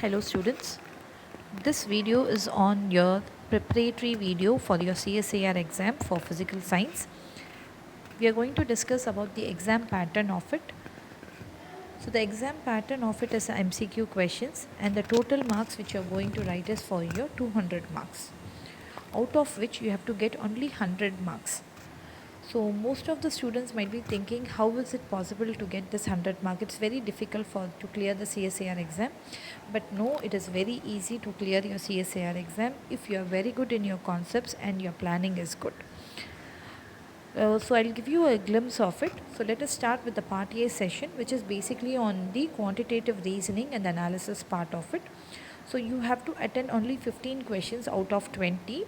Hello students, this video is on your preparatory video for your CSIR exam for physical science. We are going to discuss about the exam pattern of it. So the exam pattern of it is MCQ questions and the total marks which you are going to write is for your 200 marks, out of which you have to get only 100 marks. So most of the students might be thinking, how is it possible to get this 100 mark? It's very difficult to clear the CSIR exam. But no, it is very easy to clear your CSIR exam if you are very good in your concepts and your planning is good. So I'll give you a glimpse of it. So let us start with the part A session, which is basically on the quantitative reasoning and analysis part of it. So you have to attend only 15 questions out of 20,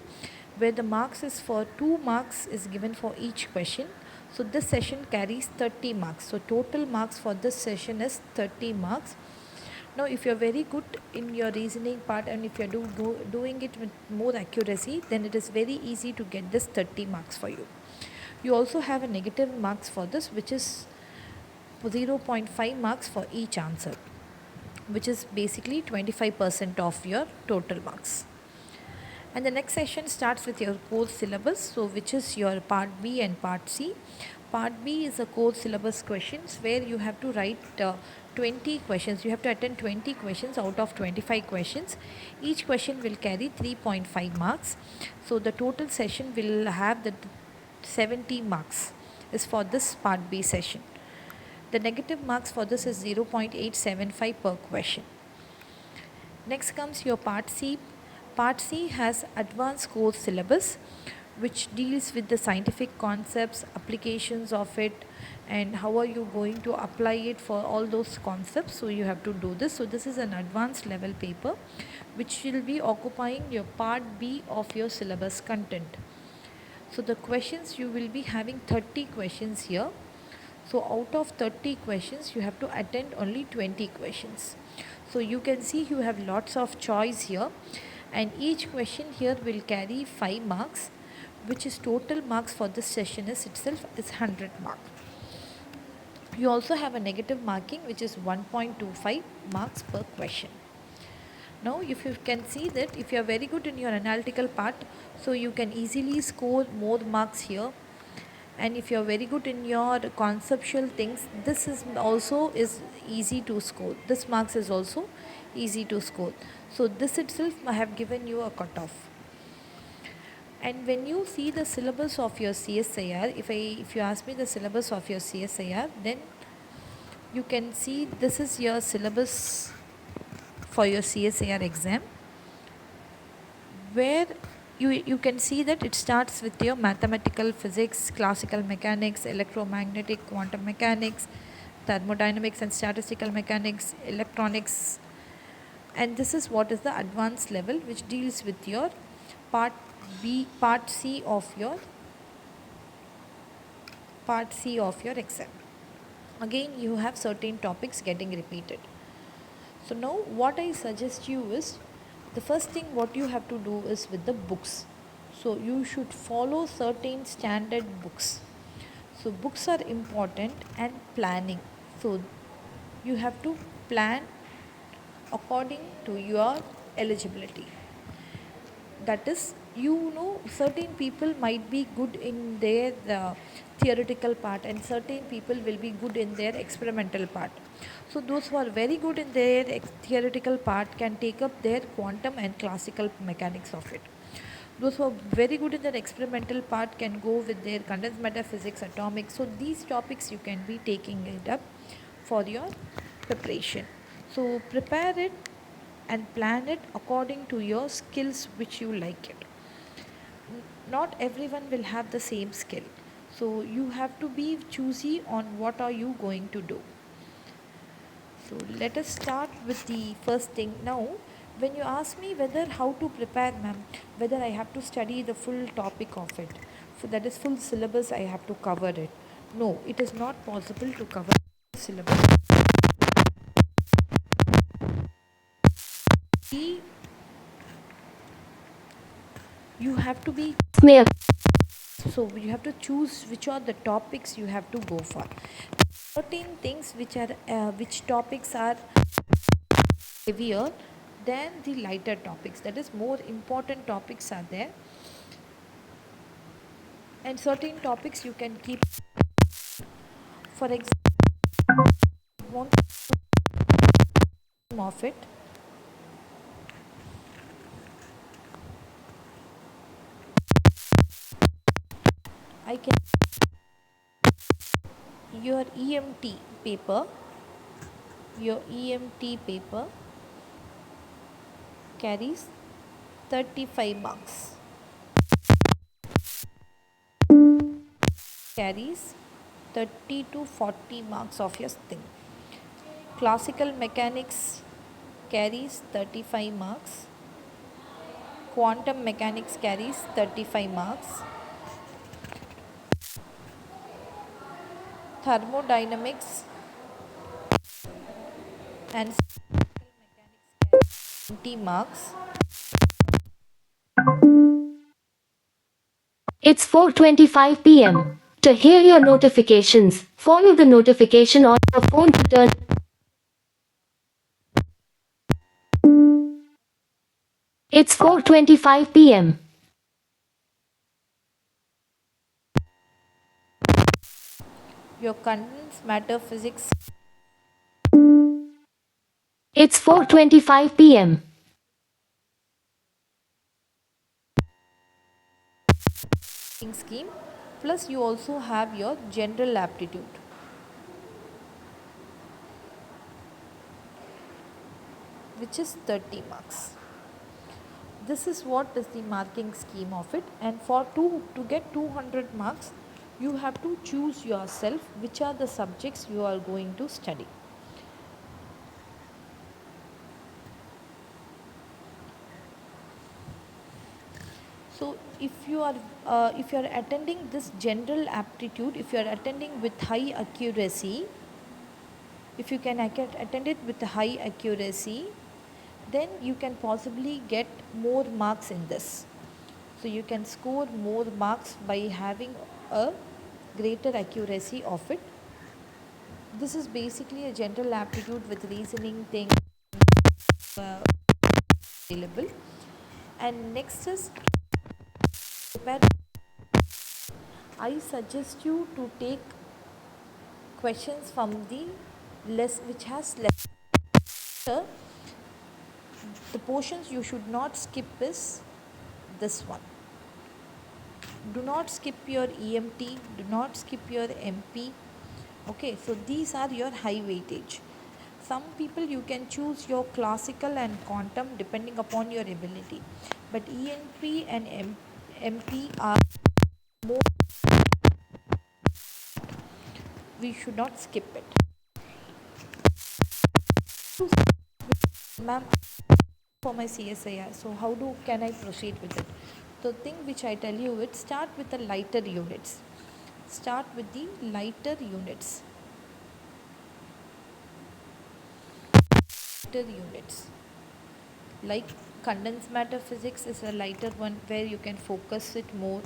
where the marks is for 2 marks is given for each question. So this session carries 30 marks. So total marks for this session is 30 marks. Now if you're very good in your reasoning part and if you're doing it with more accuracy, then it is very easy to get this 30 marks for you. You also have a negative marks for this, which is 0.5 marks for each answer, which is basically 25% of your total marks. And the next session starts with your course syllabus, so which is your part B and part C. Part B is a course syllabus questions where you have to write 20 questions. You have to attend 20 questions out of 25 questions. Each question will carry 3.5 marks. So the total session will have the 70 marks is for this part B session. The negative marks for this is 0.875 per question. Next comes your part C. Part C has advanced course syllabus, which deals with the scientific concepts, applications of it, and how are you going to apply it for all those concepts. So you have to do this. So this is an advanced level paper which will be occupying your part B of your syllabus content. So the questions, you will be having 30 questions here. So out of 30 questions, you have to attend only 20 questions. So you can see you have lots of choice here, and each question here will carry 5 marks, which is total marks for this session is itself is 100 marks. You also have a negative marking, which is 1.25 marks per question. Now if you can see that if you are very good in your analytical part, so you can easily score more marks here. And if you are very good in your conceptual things, this is also is easy to score. This marks is also easy to score. So this itself I have given you a cutoff. And when you see the syllabus of your CSIR, if you ask me the syllabus of your CSIR, then you can see this is your syllabus for your CSIR exam, where you can see that it starts with your mathematical physics, classical mechanics, electromagnetic, quantum mechanics, thermodynamics and statistical mechanics, electronics, and this is what is the advanced level, which deals with your part C of your exam. Again, you have certain topics getting repeated. So now what I suggest you is, the first thing what you have to do is with the books. So you should follow certain standard books. So books are important, and planning. So you have to plan according to your eligibility. That is, certain people might be good in their theoretical part, and certain people will be good in their experimental part. So those who are very good in their theoretical part can take up their quantum and classical mechanics of it. Those who are very good in their experimental part can go with their condensed matter physics, atomic. So these topics you can be taking it up for your preparation. So prepare it and plan it according to your skills which you like it. Not everyone will have the same skill. So you have to be choosy on what are you going to do. So let us start with the first thing. Now, when you ask me whether how to prepare, ma'am, whether I have to study the full topic of it, so that is full syllabus I have to cover it. No, it is not possible to cover the syllabus. You have to be clear. So you have to choose which are the topics you have to go for. Certain things which topics are heavier, then the lighter topics, that is more important topics are there, and certain topics you can keep. For example, want of it, I can your EMT paper, your EMT paper carries 35 marks, carries 30 to 40 marks of your thing. Classical mechanics carries 35 marks, quantum mechanics carries 35 marks, thermodynamics and 20 marks. It's 4:25 p.m. To hear your notifications, follow the notification on your phone to turn. It's 4:25 p.m. Your condensed matter physics It's 4:25 p.m. scheme, plus you also have your general aptitude, which is 30 marks. This is what is the marking scheme of it, and to get 200 marks you have to choose yourself which are the subjects you are going to study. So if you are attending this general aptitude, if you are attending with high accuracy, if you can attend it with high accuracy, then you can possibly get more marks in this. So you can score more marks by having a greater accuracy of it. This is basically a general aptitude with reasoning thing available. And next is prepare. I suggest you to take questions from the less which has less. The portions you should not skip is this one. Do not skip your EMT, do not skip your MP. Okay, so these are your high weightage. Some people you can choose your classical and quantum depending upon your ability, but EMP and MP are more, we should not skip it. Ma'am, for my CSIR, so how can I proceed with it? The thing which I tell you is start with the lighter units. Start with the lighter units. Lighter units. Like condensed matter physics is a lighter one where you can focus it more,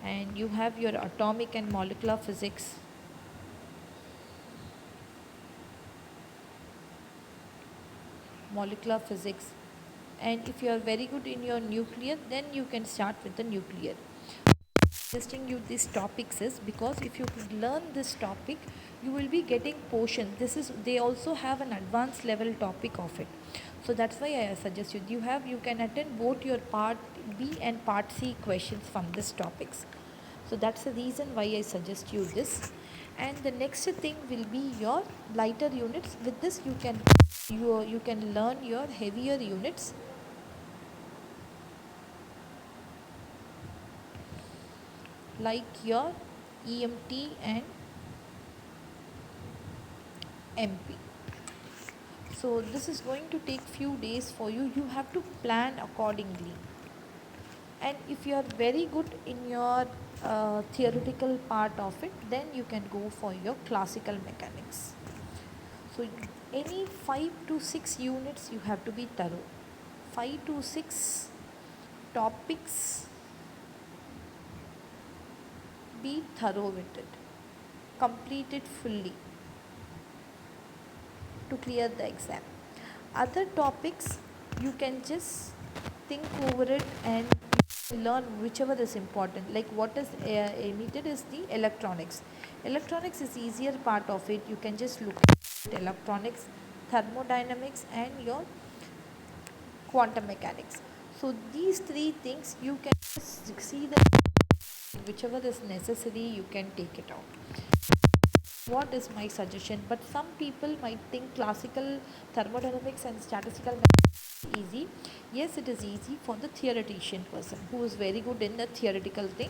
and you have your atomic and molecular physics. Molecular physics. And if you are very good in your nuclear, then you can start with the nuclear. Suggesting you these topics is because if you learn this topic you will be getting portion. This is, they also have an advanced level topic of it, so that's why I suggest you can attend both your part B and part C questions from this topics. So that's the reason why I suggest you this. And the next thing will be your lighter units. With this you can learn your heavier units, like your EMT and MP. So this is going to take few days for you. You have to plan accordingly. And if you are very good in your theoretical part of it, then you can go for your classical mechanics. So any 5 to 6 units you have to be thorough. 5 to 6 topics, be thorough with it. Complete it fully to clear the exam. Other topics you can just think over it and learn whichever is important. Like what is emitted is the electronics is easier part of it. You can just look at electronics, thermodynamics and your quantum mechanics. So these three things you can just see the whichever is necessary, you can take it out. What is my suggestion? But some people might think classical thermodynamics and statistical mechanics is easy. Yes, it is easy for the theoretician person who is very good in the theoretical thing.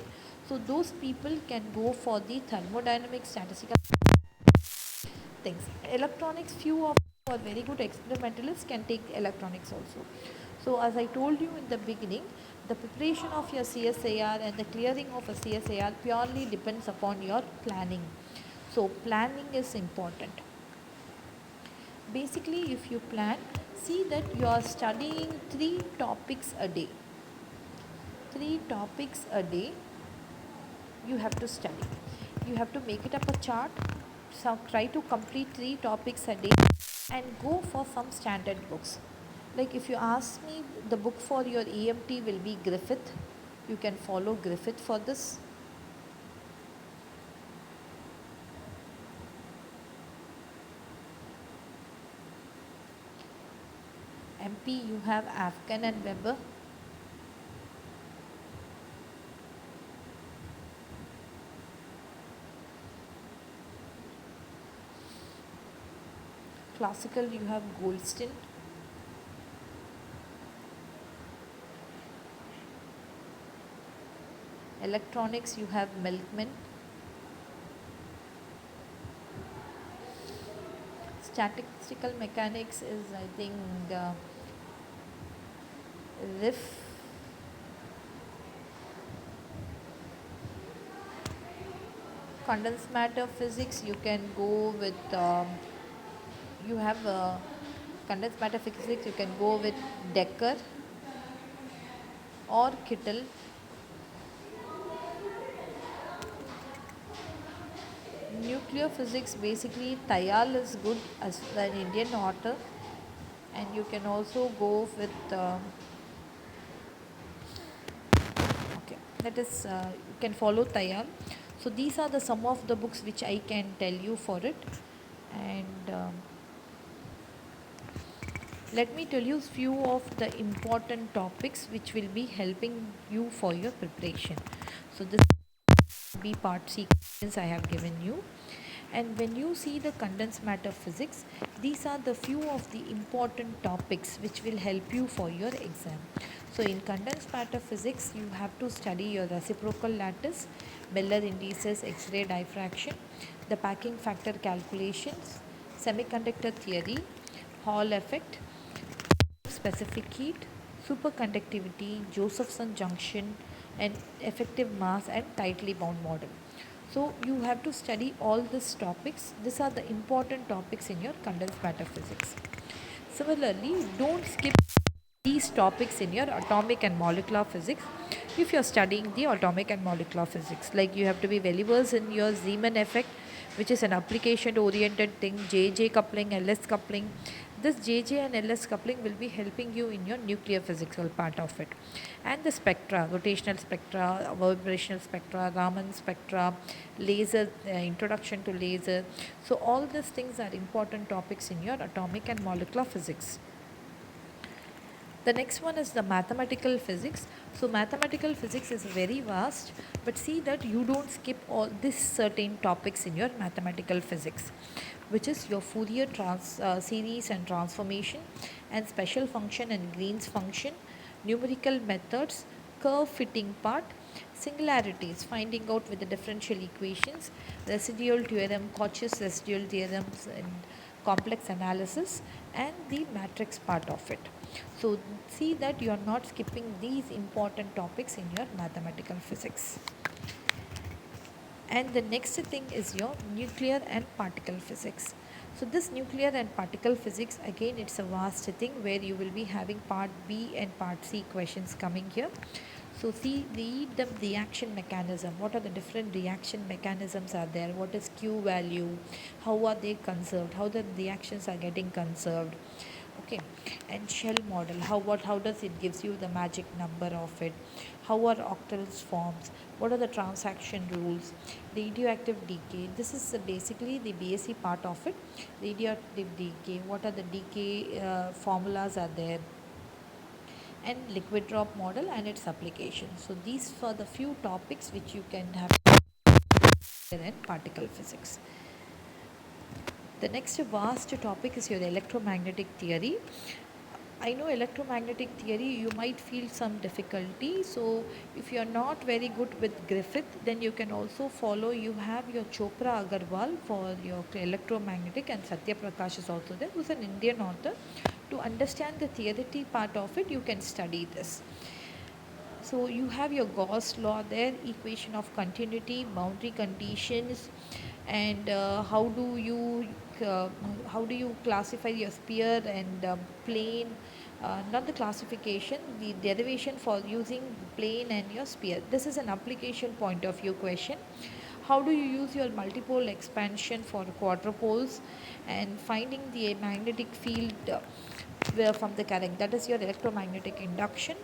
So those people can go for the thermodynamics, statistical things. Electronics, few of who are very good experimentalists can take electronics also. So as I told you in the beginning, the preparation of your CSIR and the clearing of a CSIR purely depends upon your planning. So planning is important. Basically, if you plan, see that you are studying 3 topics a day. 3 topics a day you have to study. You have to make it up a chart. So try to complete 3 topics a day and go for some standard books. Like if you ask me, the book for your EMT will be Griffith. You can follow Griffith for this. MP you have Afghan and Weber. Classical you have Goldstein. Electronics you have Milkman. Statistical mechanics is I think Riff. Condensed matter physics you can go with you have condensed matter physics, you can go with Decker or Kittel. Nuclear physics, basically Tayal is good as an Indian author, and you can also go with okay, that is you can follow Tayal. So these are the some of the books which I can tell you for it. And let me tell you few of the important topics which will be helping you for your preparation. So this be part sequence I have given you. And when you see the condensed matter physics, these are the few of the important topics which will help you for your exam. So in condensed matter physics, you have to study your reciprocal lattice, Miller indices, X-ray diffraction, the packing factor calculations, semiconductor theory, Hall effect, specific heat, superconductivity, Josephson junction, and effective mass and tightly bound model. So you have to study all these topics. These are the important topics in your condensed matter physics. Similarly, don't skip these topics in your atomic and molecular physics if you are studying the atomic and molecular physics. Like you have to be well versed in your Zeeman effect, which is an application oriented thing, JJ coupling, LS coupling. This JJ and LS coupling will be helping you in your nuclear physical part of it. And the spectra, rotational spectra, vibrational spectra, Raman spectra, laser, introduction to laser. So all these things are important topics in your atomic and molecular physics. The next one is the mathematical physics. So mathematical physics is very vast, but see that you don't skip all these certain topics in your mathematical physics, which is your Fourier series and transformation, and special function and Green's function, numerical methods, curve fitting part, singularities, finding out with the differential equations, residual theorem, Cauchy's residual theorems, and complex analysis, and the matrix part of it. So see that you are not skipping these important topics in your mathematical physics. And the next thing is your nuclear and particle physics. So this nuclear and particle physics, again it's a vast thing where you will be having part B and part C questions coming here. So see, read the reaction mechanism. What are the different reaction mechanisms are there? What is Q value? How are they conserved? How the reactions are getting conserved? Okay, and shell model, how does it gives you the magic number of it, how are octals forms, what are the transaction rules, radioactive decay. This is basically the BSc part of it. Radioactive decay, what are the decay formulas are there, and liquid drop model and its application. So these are the few topics which you can have in particle physics. The next vast topic is your electromagnetic theory. I know electromagnetic theory, you might feel some difficulty. So, if you are not very good with Griffith, then you can also follow. You have your Chopra Agarwal for your electromagnetic, and Satya Prakash is also there, who's an Indian author. To understand the theoretic part of it, you can study this. So you have your Gauss law there, equation of continuity, boundary conditions, and uh, how do you classify your sphere and plane? Not the classification, the derivation for using plane and your sphere. This is an application point of view question. How do you use your multipole expansion for quadrupoles and finding the magnetic field from the current? That is your electromagnetic induction.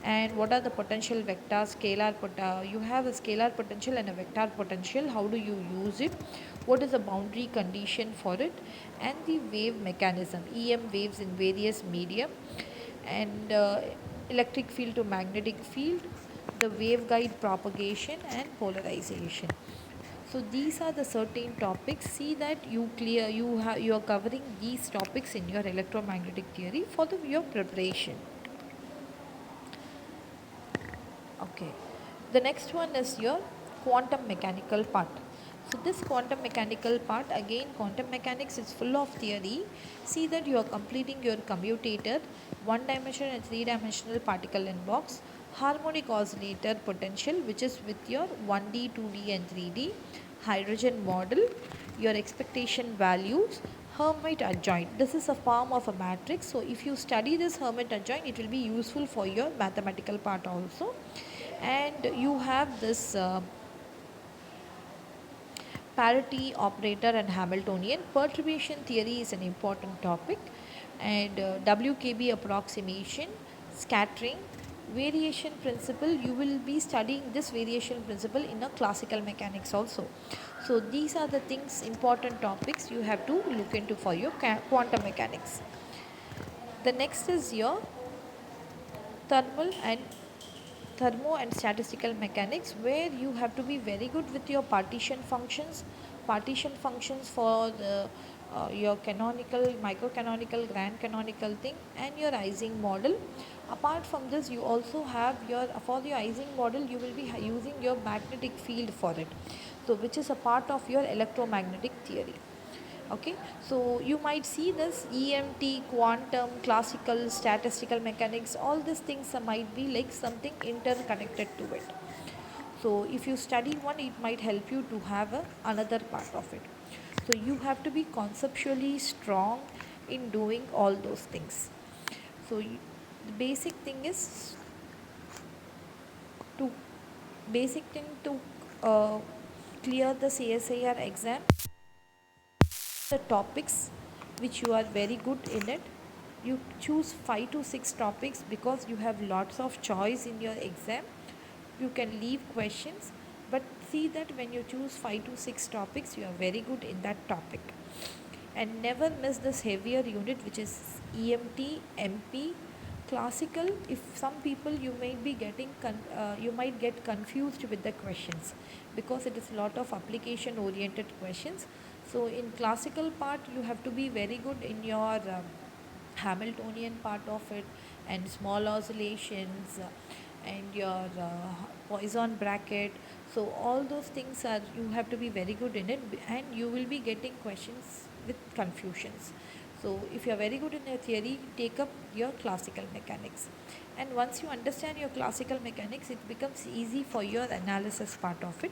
And what are the potential vectors? You have a scalar potential and a vector potential. How do you use it? What is the boundary condition for it? And the wave mechanism, EM waves in various medium, and electric field to magnetic field, the waveguide propagation and polarization. So these are the certain topics. See that you are covering these topics in your electromagnetic theory for your preparation. Okay. The next one is your quantum mechanical part. So this quantum mechanical part, again, quantum mechanics is full of theory. See that you are completing your commutator, one dimensional and three dimensional particle in box, harmonic oscillator potential, which is with your 1D, 2D and 3D, hydrogen model, your expectation values, Hermite adjoint. This is a form of a matrix. So if you study this Hermite adjoint, it will be useful for your mathematical part also. And you have this parity operator and Hamiltonian. Perturbation theory is an important topic, and WKB approximation, scattering, variation principle. You will be studying this variation principle in a classical mechanics also. So these are the things, important topics you have to look into for your quantum mechanics. The next is your thermal and thermo and statistical mechanics, where you have to be very good with your partition functions for your canonical, microcanonical, grand canonical thing, and your Ising model. Apart from this, you also have your, for your Ising model, you will be using your magnetic field for it, so which is a part of your electromagnetic theory. Okay, so you might see this EMT, quantum, classical, statistical mechanics, all these things might be like something interconnected to it. So if you study one, it might help you to have another part of it. So you have to be conceptually strong in doing all those things. So the basic thing is to basic thing to clear the CSIR exam, the topics which you are very good in it. You choose 5 to 6 topics because you have lots of choice in your exam. You can leave questions, but see that when you choose 5 to 6 topics, you are very good in that topic. And never miss this heavier unit, which is EMT, MP, classical. If some people, you might be getting you might get confused with the questions because it is a lot of application oriented questions. So in classical part, you have to be very good in your Hamiltonian part of it, and small oscillations, and your Poisson bracket. So all those things are, you have to be very good in it, and you will be getting questions with confusions. So if you are very good in your theory, take up your classical mechanics. And once you understand your classical mechanics, it becomes easy for your analysis part of it.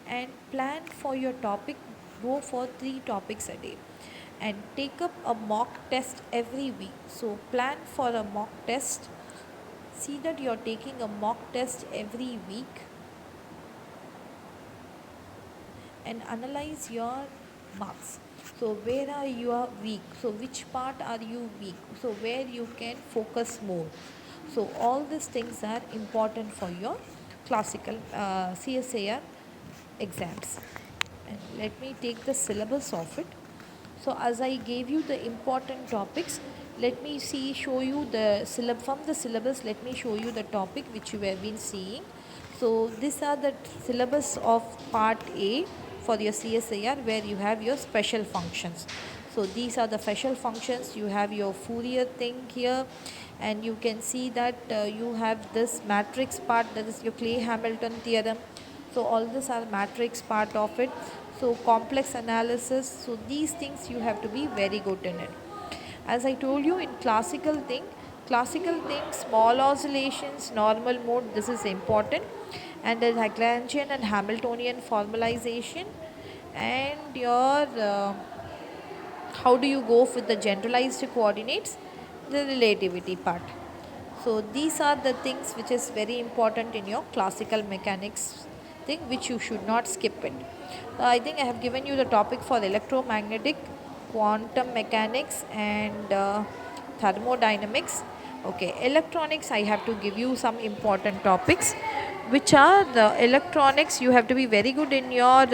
And plan for your topic, go for 3 topics a day, and take up a mock test every week. So plan for a mock test. See that you are taking a mock test every week, and analyze your marks. So where are you are weak, so which part are you weak, so where you can focus more. So all these things are important for your classical CSAR exams. And let me take the syllabus of it. So as I gave you the important topics, let me show you the from the syllabus. Let me show you the topic which you have been seeing. So these are the syllabus of part A for your CSIR, where you have your special functions. So these are the special functions. You have your Fourier thing here, and you can see that you have this matrix part, that is your Clay-Hamilton theorem. So all these are matrix part of it. So complex analysis, so these things you have to be very good in it. As I told you, in classical thing, small oscillations, normal mode, this is important, and the Lagrangian and Hamiltonian formalization, and your how do you go with the generalized coordinates, the relativity part. So these are the things which is very important in your classical mechanics thing, which you should not skip it. I think I have given you the topic for electromagnetic, quantum mechanics, and thermodynamics. Okay, electronics, I have to give you some important topics, which are the electronics. You have to be very good in your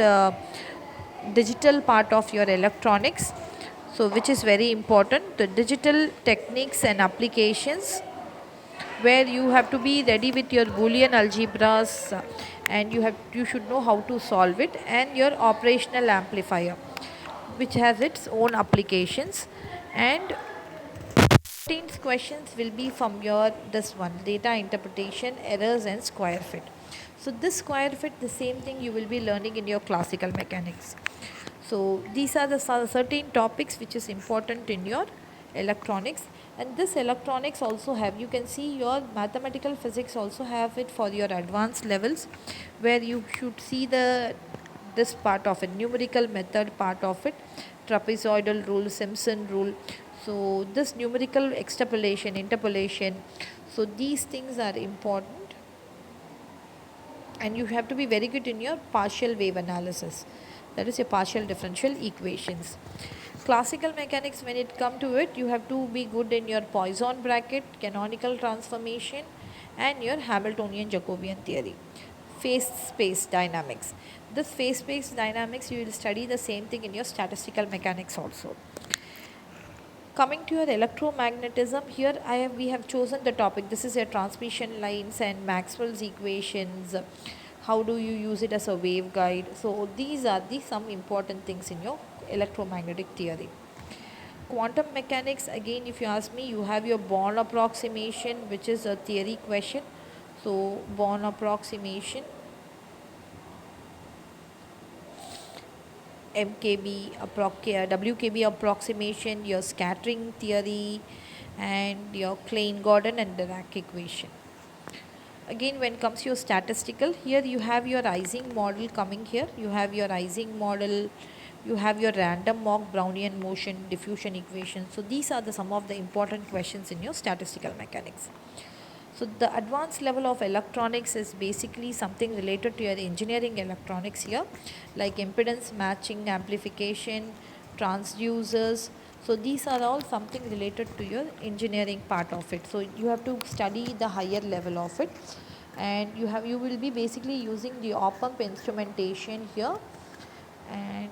digital part of your electronics, so which is very important, the digital techniques and applications, where you have to be ready with your boolean algebras, and you should know how to solve it, and your operational amplifier, which has its own applications. And 15th questions will be from your this one, data interpretation, errors, and square fit. So this square fit, the same thing you will be learning in your classical mechanics. So these are the certain topics which is important in your electronics. And this electronics also have, you can see your mathematical physics also have it for your advanced levels, where you should see this part of it, numerical method part of it, trapezoidal rule, Simpson rule. So this numerical extrapolation, interpolation, so these things are important. And you have to be very good in your partial wave analysis, that is your partial differential equations. Classical mechanics, when it come to it, you have to be good in your Poisson bracket, canonical transformation, and your Hamiltonian Jacobian theory. Phase space dynamics, this phase space dynamics you will study the same thing in your statistical mechanics also. Coming to your electromagnetism, here we have chosen the topic. This is your transmission lines and Maxwell's equations. How do you use it as a waveguide? So these are the some important things in your electromagnetic theory. Quantum mechanics, again, if you ask me, you have your Born approximation, which is a theory question. So Born approximation, WKB approximation, your scattering theory, and your Klein-Gordon and Dirac equation. Again, when it comes to your statistical, here you have your Ising model coming here. You have your Ising model, you have your random walk, Brownian motion, diffusion equation. So these are some of the important questions in your statistical mechanics. So the advanced level of electronics is basically something related to your engineering electronics here, like impedance matching, amplification, transducers. So these are all something related to your engineering part of it. So you have to study the higher level of it, and you will be basically using the op-amp instrumentation here, and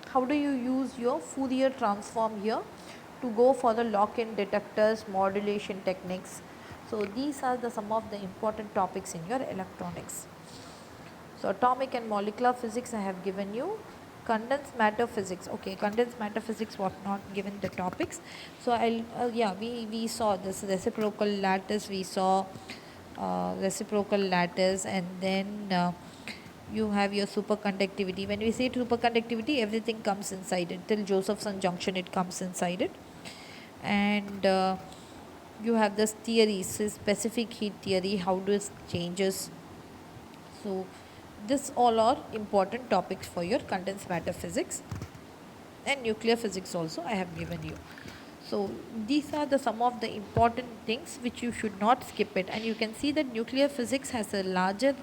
how do you use your Fourier transform here to go for the lock-in detectors, modulation techniques. So these are some of the important topics in your electronics. So atomic and molecular physics I have given you. Condensed matter physics, okay, condensed matter physics was not given the topics. So we saw this reciprocal lattice, we saw reciprocal lattice, and then you have your superconductivity. When we say superconductivity, everything comes inside it, till Josephson junction it comes inside it. And you have this theories, specific heat theory, how does changes. So this all are important topics for your condensed matter physics, and nuclear physics also I have given you. So these are some of the important things which you should not skip it. And you can see that nuclear physics has a larger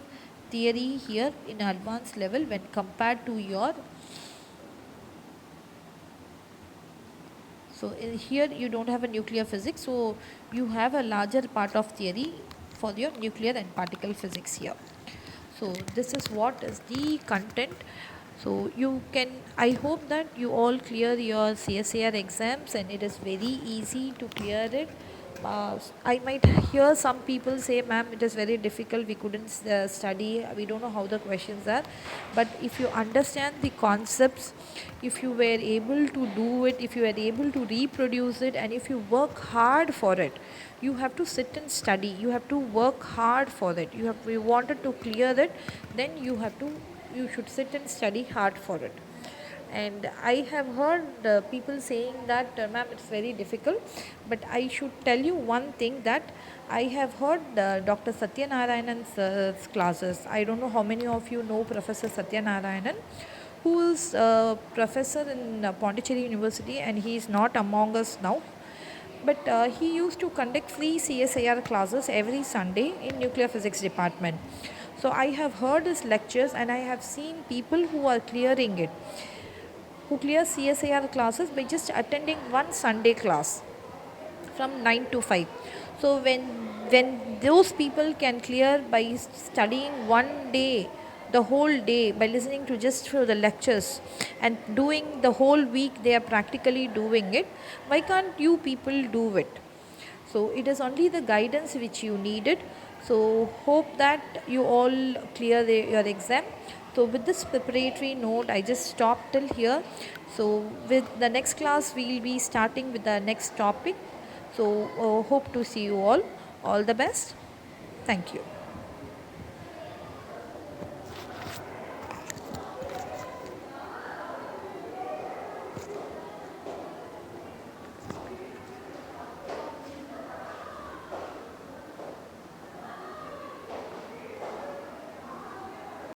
theory here in advanced level when compared to your. So in here you don't have a nuclear physics, so you have a larger part of theory for your nuclear and particle physics here. So this is what is the content. So you can, I hope that you all clear your CSAR exams and it is very easy to clear it. I might hear some people say, ma'am, it is very difficult, we couldn't study, we don't know how the questions are. But if you understand the concepts, if you were able to do it, if you were able to reproduce it, and if you work hard for it, you have to sit and study, you have to work hard for it. You wanted to clear it, then you should sit and study hard for it. And I have heard people saying that, ma'am, it's very difficult. But I should tell you one thing, that I have heard Dr. Satyanarayanan's classes. I don't know how many of you know Professor Satyanarayanan, who is a professor in Pondicherry University, and he is not among us now. But he used to conduct free CSIR classes every Sunday in nuclear physics department. So I have heard his lectures and I have seen people who are clearing it, who clear CSIR classes by just attending one Sunday class from 9 to 5. So when those people can clear by studying one day, the whole day, by listening to just for the lectures and doing the whole week, they are practically doing it, why can't you people do it? So it is only the guidance which you needed. So hope that you all clear your exam. So with this preparatory note, I just stop till here. So with the next class, we will be starting with the next topic. So hope to see you all. All the best. Thank you.